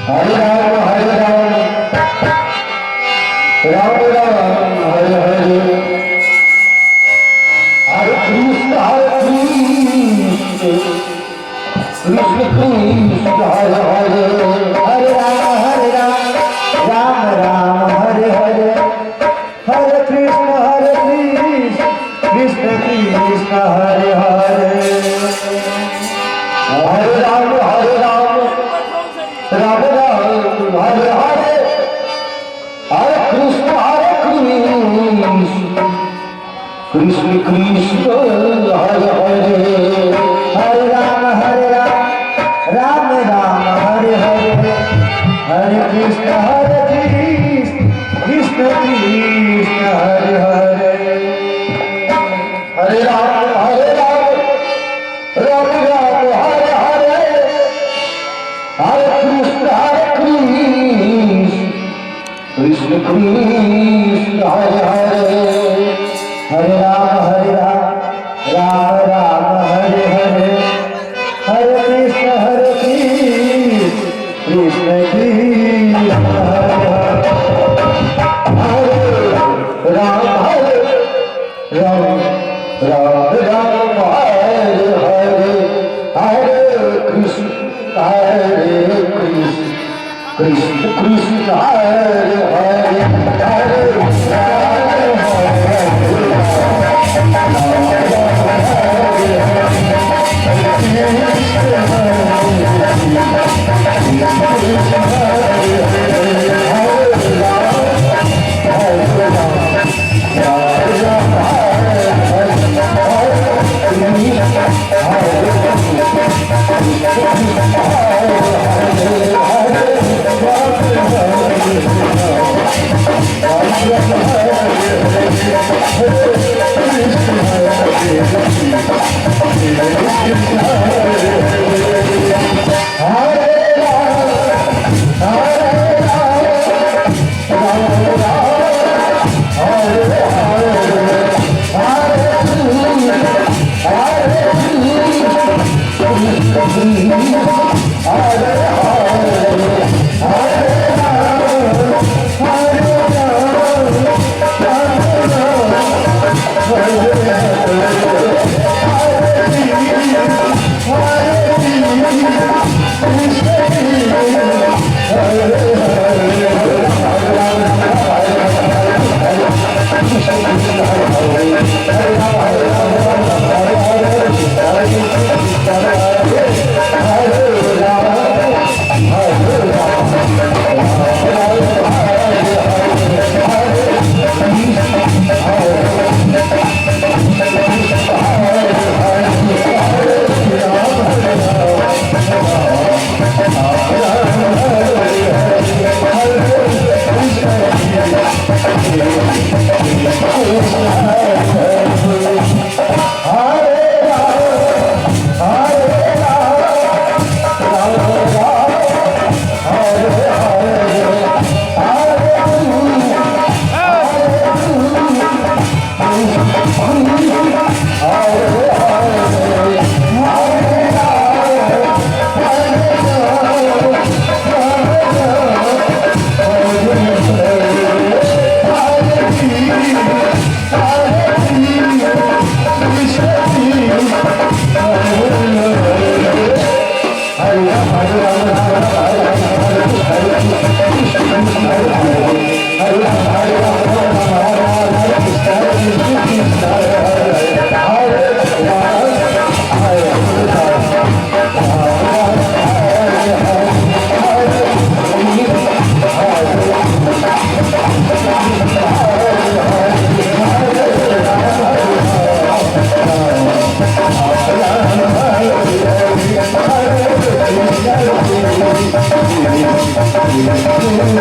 Hare Ram, Ram Ram, Hare Hare, Hare Krishna, Krishna Krishna, Hare Hare, Hare Ram, Ram Ram, Hare Hare, Hare Krishna, Krishna Krishna, Hare Hare, Hare Ram, Ram Ram, Hare Hare, Hare Krishna, Krishna Krishna, Hare Hare, Hare Ram, Ram Ram, Hare Hare, Hare Krishna, Krishna Krishna, Hare Hare, Hare Ram, Ram Ram, Hare Hare, Hare Krishna, Krishna Krishna, Hare Hare, Hare Ram, Ram Ram, Hare Hare, Hare Krishna, Krishna Krishna, Hare Hare, Ram, Ram Ram, Hare Hare, Hare Krishna, Krishna Krishna, Hare Hare, Hare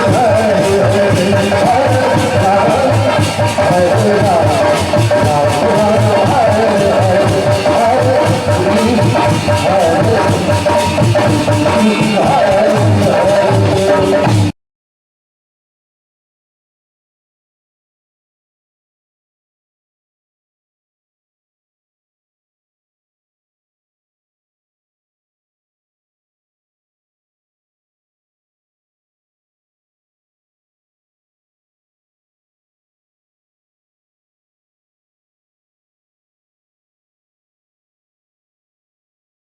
Hare